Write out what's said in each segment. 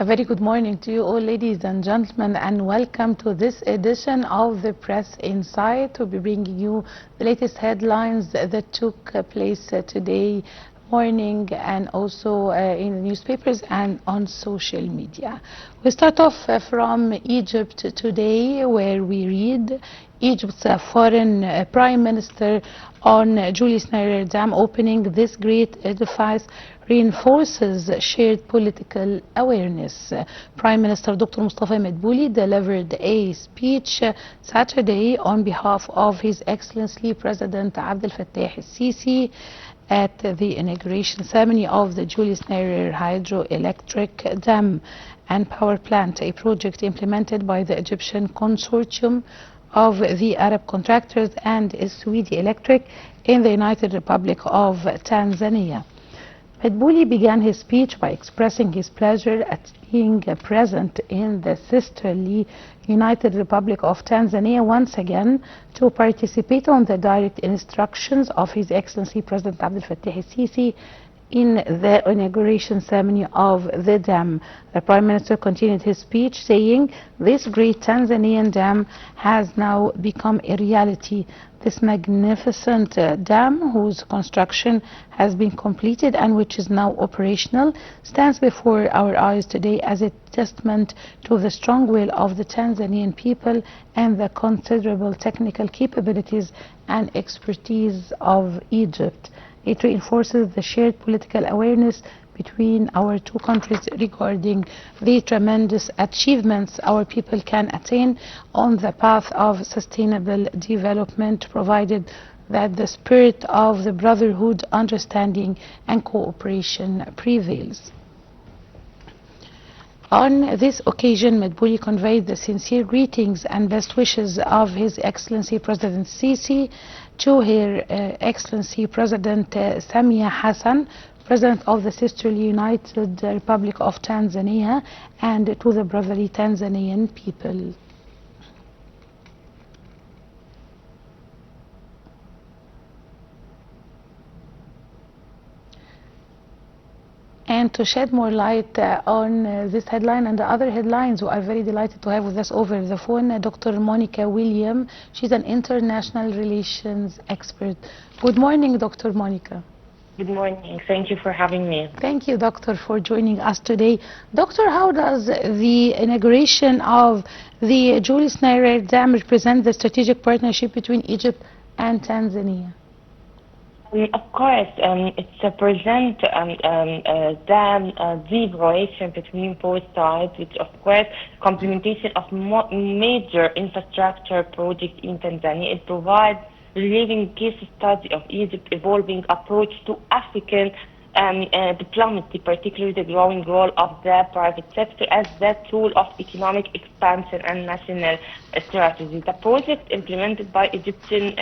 A very good morning to you all, ladies and gentlemen, and welcome to this edition of the Press Insight. We'll be bringing you the latest headlines that took place today morning, and also in the newspapers and on social media. We start off from Egypt today, where we read Egypt's foreign prime minister on Julius Nyerere Dam opening. This great edifice reinforces shared political awareness. Prime Minister Dr. Mustafa Madbouli delivered a speech Saturday on behalf of His Excellency President Abdel Fattah el-Sisi at the inauguration ceremony of the Julius Nyerere Hydroelectric Dam and Power Plant, a project implemented by the Egyptian Consortium of the Arab Contractors and Swedi Electric in the United Republic of Tanzania. Madbouli began his speech by expressing his pleasure at being present in the sisterly United Republic of Tanzania once again to participate on the direct instructions of His Excellency President Abdel Fattah el-Sisi in the inauguration ceremony of the dam. The Prime Minister continued his speech saying, "This great Tanzanian dam has now become a reality. This magnificent dam, whose construction has been completed and which is now operational, stands before our eyes today as a testament to the strong will of the Tanzanian people and the considerable technical capabilities and expertise of Egypt. It reinforces the shared political awareness between our two countries regarding the tremendous achievements our people can attain on the path of sustainable development, provided that the spirit of the brotherhood, understanding and cooperation prevails." On this occasion, Madbouli conveyed the sincere greetings and best wishes of His Excellency President Sisi to Her Excellency President Samia Hassan, President of the Sisterly United Republic of Tanzania, and to the brotherly Tanzanian people. And to shed more light on this headline and the other headlines, we are very delighted to have with us over the phone Dr. Monica William. She's an international relations expert. Good morning, Dr. Monica. Good morning. Thank you for having me. Thank you, Doctor, for joining us today. Doctor, how does the inauguration of the Julius Nyerere Dam represent the strategic partnership between Egypt and Tanzania? Of course, it's a present deep relation between both sides, which of course complementation of major infrastructure projects in Tanzania. It provides living case study of Egypt's evolving approach to African diplomacy, particularly the growing role of the private sector as that tool of economic expansion and national strategy. The project implemented by Egyptian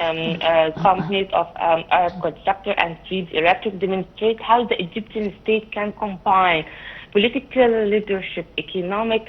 companies of Arab Contractor and Swedi Electric demonstrate how the Egyptian state can combine political leadership, economic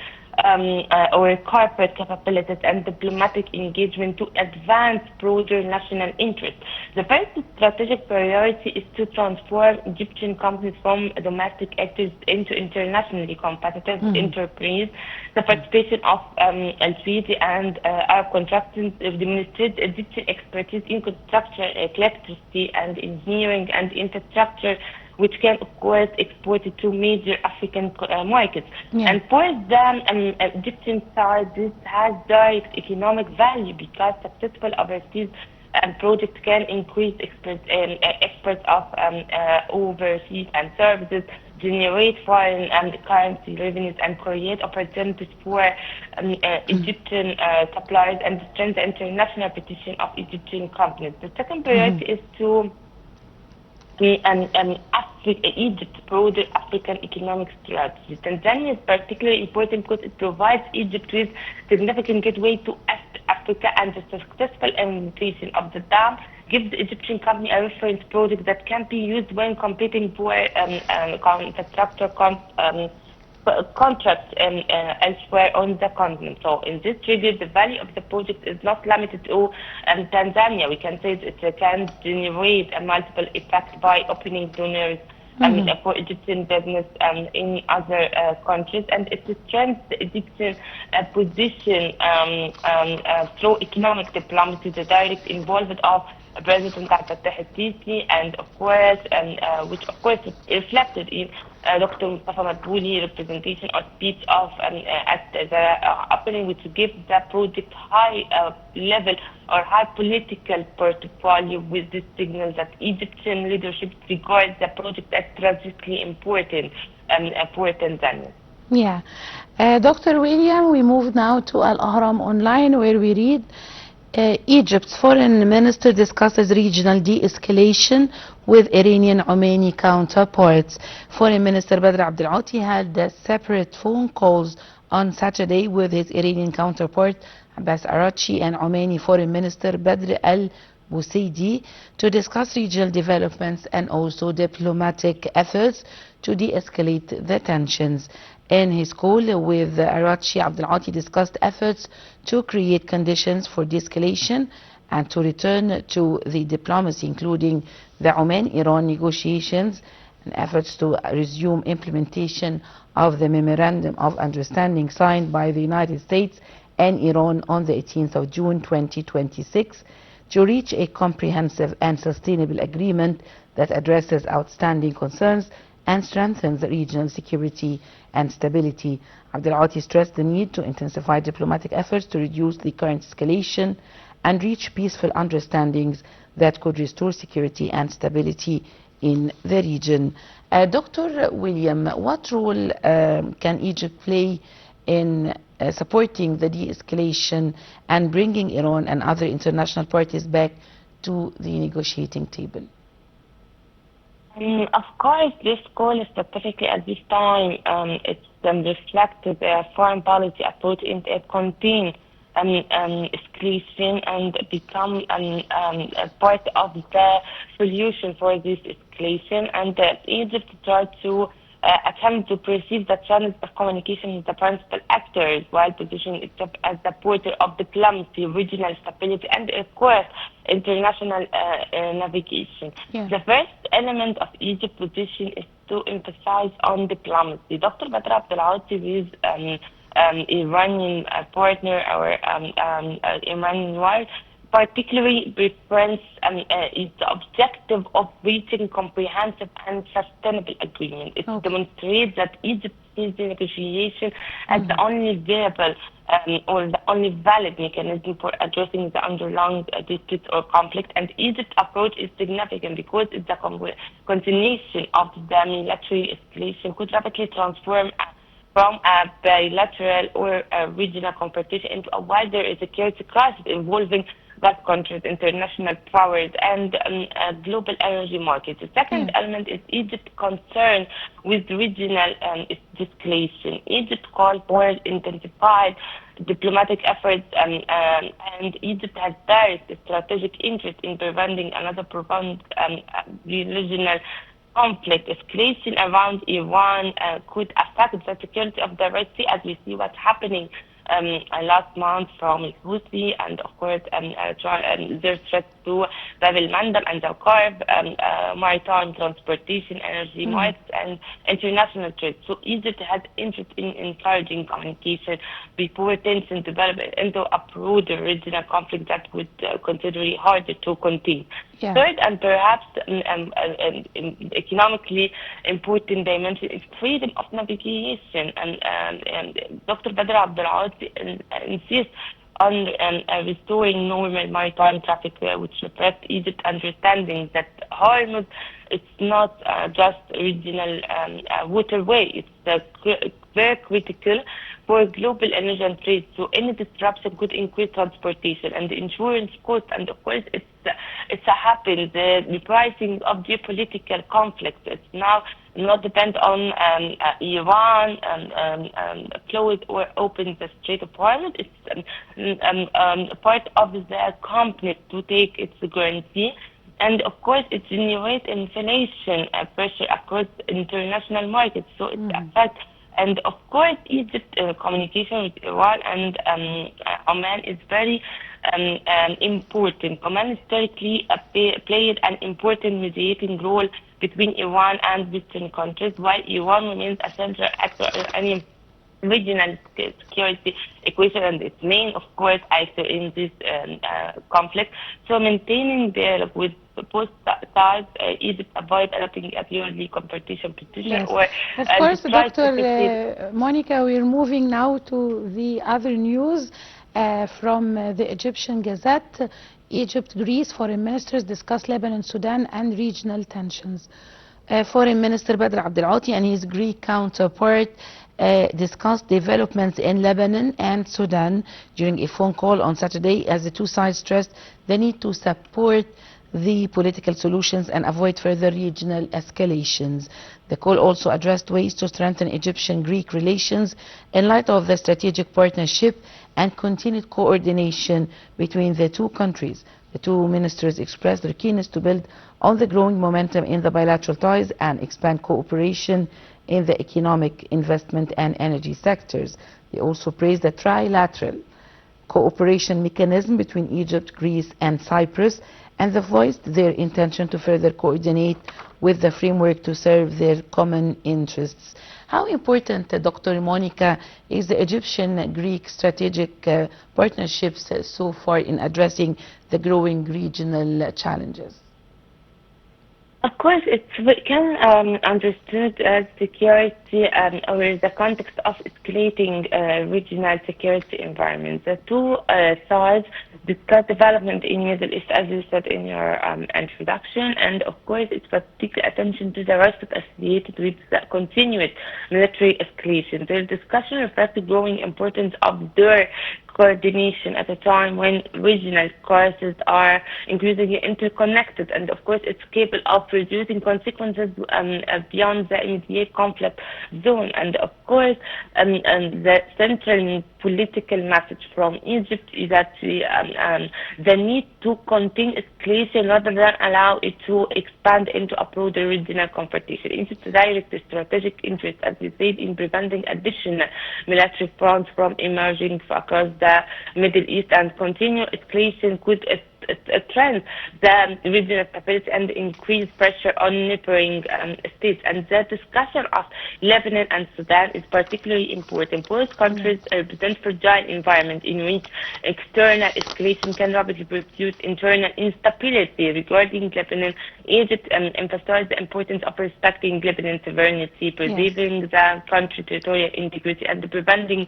or corporate capabilities and diplomatic engagement to advance broader national interests. The first strategic priority is to transform Egyptian companies from domestic actors into internationally competitive enterprises. The participation of Swedi and Arab contractors demonstrates Egyptian expertise in construction, electricity and engineering and infrastructure, which can, of course, export it to major African markets. Yeah. And for the Egyptian side, this has direct economic value because successful overseas projects can increase exports of overseas and services, generate foreign currency revenues, and create opportunities for Egyptian suppliers and strengthen the international petition of Egyptian companies. The second priority is to Egypt's broader African economic strategy. Tanzania is particularly important because it provides Egypt with significant gateway to Africa, and the successful implementation of the dam gives the Egyptian company a reference project that can be used when competing for infrastructure contracts elsewhere on the continent. So in this regard, the value of the project is not limited to Tanzania. We can say that it can generate a multiple effect by opening donors for Egyptian business in other countries, and it strengthens the Egyptian position through economic diplomacy, the direct involvement of President Abdel Fattah el-Sisi, and of course, which of course reflected in Dr. Mustafa Madbouli representation or speech of at the opening, which gives the project high level or high political portfolio, with this signal that Egyptian leadership regards the project as strategically important for Tanzania. Yeah. Dr. William, we move now to Al Ahram Online, where we read Egypt's foreign minister discusses regional de-escalation with Iranian Khomeini counterparts. Foreign Minister Badr Abdel Ati had separate phone calls on Saturday with his Iranian counterpart Abbas Araghchi and Khomeini Foreign Minister Badr al-Busaidi to discuss regional developments and also diplomatic efforts to de-escalate the tensions. In his call with Araghchi, Abdel Ati discussed efforts to create conditions for de-escalation and to return to the diplomacy, including the Oman-Iran negotiations and efforts to resume implementation of the Memorandum of Understanding signed by the United States and Iran on the 18th of June 2026 to reach a comprehensive and sustainable agreement that addresses outstanding concerns and strengthens regional security and stability. Abdel Ati stressed the need to intensify diplomatic efforts to reduce the current escalation and reach peaceful understandings that could restore security and stability in the region. Dr. William, what role can Egypt play in supporting the de-escalation and bringing Iran and other international parties back to the negotiating table? Of course, this call is specifically at this time. It's reflected a foreign policy approach in it contains escalation and become a part of the solution for this escalation. And Egypt tried to attempt to perceive the channels of communication with the principal actors while positioning itself as the portal of diplomacy, regional stability, and of course international navigation. Yeah. The first element of Egypt's position is to emphasize on diplomacy. Dr. Badr Abdel Ati, with Iranian partner or Iranian war, particularly reference is the objective of reaching comprehensive and sustainable agreement. It demonstrates that Egypt sees the negotiation as the only viable or the only valid mechanism for addressing the underlying dispute or conflict. And Egypt's approach is significant because it's the continuation of the military escalation could rapidly transform from a bilateral or a regional competition into a wider security crisis involving Gulf countries, international powers, and global energy markets. The second element is Egypt's concern with regional escalation. Egypt called for intensified diplomatic efforts, and Egypt has direct strategic interest in preventing another prolonged regional conflict. Escalation around Iran could affect the security of the Red Sea, as we see what's happening last month from Houthi, and of course their threats to Bab el-Mandab and the Qarb, maritime transportation, energy markets, and international trade. So Egypt has interest in encouraging communication before tensions develop into a broader regional conflict that would considerably harder to contain. Yeah. Third, and perhaps economically important dimension, is freedom of navigation. And Dr. Badr Abdel Ati insists on restoring normal maritime traffic, which reflects Egypt's understanding that Hormuz is not just regional waterway. It's very critical for global energy and trade. So any disruption could increase transportation and the insurance cost, and of course it's happened. The pricing of geopolitical conflicts. It's now not depend on Iran close or open the Strait of Hormuz. It's part of the company to take its guarantee. And of course, it generates inflation pressure across international markets. So it affects. And of course, Egypt communication with Iran and Oman is very important. Oman historically played an important mediating role between Iran and Western countries, while Iran remains a central actor in any regional security equation and its main, of course, actor in this conflict. So maintaining dialogue with both sides, Egypt avoid adopting a purely confrontation position Yes, or of course, tries to Dr. facilitate. Monica, we're moving now to the other news from the Egyptian Gazette. Egypt, Greece, foreign ministers discuss Lebanon, Sudan, and regional tensions. Foreign Minister Badr Abdelati and his Greek counterpart discussed developments in Lebanon and Sudan during a phone call on Saturday, as the two sides stressed the need to support the political solutions and avoid further regional escalations. The call also addressed ways to strengthen Egyptian-Greek relations in light of the strategic partnership and continued coordination between the two countries. The two ministers expressed their keenness to build on the growing momentum in the bilateral ties and expand cooperation in the economic, investment and energy sectors. They also praised the trilateral cooperation mechanism between Egypt, Greece and Cyprus, and they voiced their intention to further coordinate with the framework to serve their common interests. How important, Dr. Monica, is the Egyptian-Greek strategic partnerships so far in addressing the growing regional challenges? Of course, it can understood as security or the context of escalating regional security environments. The two sides discuss development in Middle East, as you said in your introduction, and of course, it's particular attention to the risk associated with the continued military escalation. Their discussion reflects the growing importance of their coordination at a time when regional crises are increasingly interconnected, and of course it's capable of producing consequences beyond the immediate conflict zone. And of course the central political message from Egypt is that the need to contain escalation rather than allow it to expand into a broader regional confrontation. Egypt's direct strategic interest, as we said, in preventing additional military fronts from emerging across the Middle East, and continued escalation could threaten the regional stability and increase pressure on neighboring states. And the discussion of Lebanon and Sudan is particularly important. Both countries represent fragile environment in which external escalation can rapidly produce internal instability. Regarding Lebanon, Egypt emphasized the importance of respecting Lebanon's sovereignty, preserving the country's territorial integrity, and preventing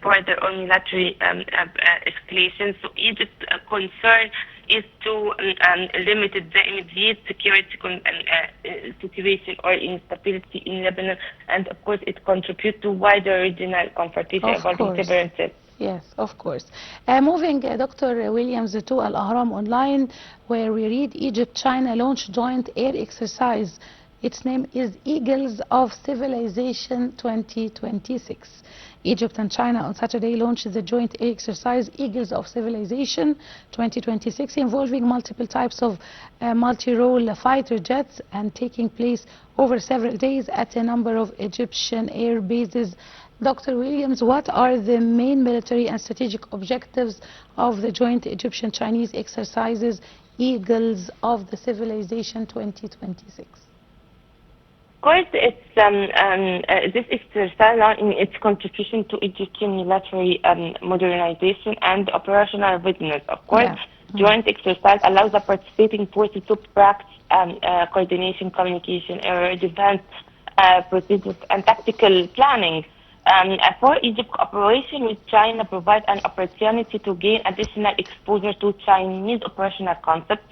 further unilateral escalation. So Egypt's concern is to limit the immediate security situation or instability in Lebanon, and of course it contributes to wider regional confrontation involving differences. Yes, of course. Moving, Dr. Williams, to Al Ahram Online, where we read Egypt-China launch joint air exercise. Its name is Eagles of Civilization 2026. Egypt and China on Saturday launched the joint air exercise Eagles of Civilization 2026, involving multiple types of multi-role fighter jets and taking place over several days at a number of Egyptian air bases. Dr. Williams, what are the main military and strategic objectives of the joint Egyptian-Chinese exercises Eagles of the Civilization 2026? Of course, it's this exercise in its contribution to Egyptian military modernization and operational readiness. Of course, joint exercise allows the participating forces to practice coordination, communication, air defense procedures, and tactical planning. For Egypt, cooperation with China provides an opportunity to gain additional exposure to Chinese operational concepts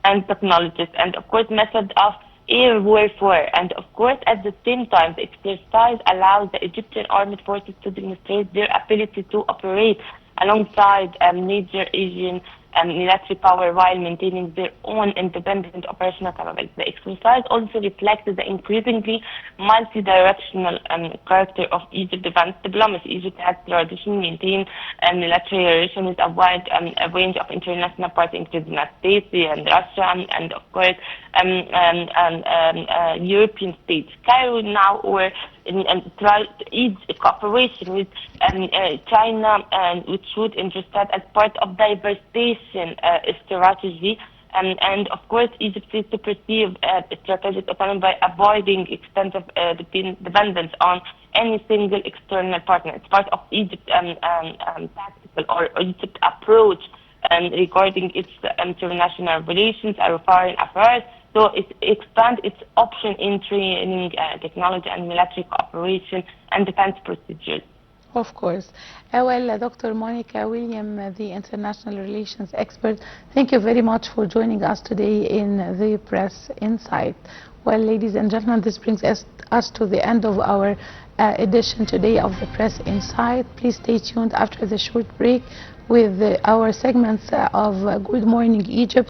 and technologies, and of course, methods of air warfare. And of course, at the same time, the exercise allows the Egyptian armed forces to demonstrate their ability to operate alongside major Asian military power while maintaining their own independent operational capabilities. The exercise also reflects the increasingly multi-directional character of Egypt's defense diplomacy. Egypt has traditionally maintained military relations with a wide range of international partners, including the States and Russia, and of course European states. Cairo now try ease cooperation with China, which would interested as part of diversification strategy And of course, Egypt needs to perceive strategic autonomy by avoiding extensive dependence on any single external partner. It's part of Egypt's tactical or Egypt approach regarding its international relations or foreign affairs. So it expands its option in training, technology, and military cooperation and defense procedures. Of course. Dr. Monica William, the international relations expert, thank you very much for joining us today in the Press Insight. Well, ladies and gentlemen, this brings us to the end of our edition today of the Press Insight. Please stay tuned after the short break with our segments of Good Morning Egypt.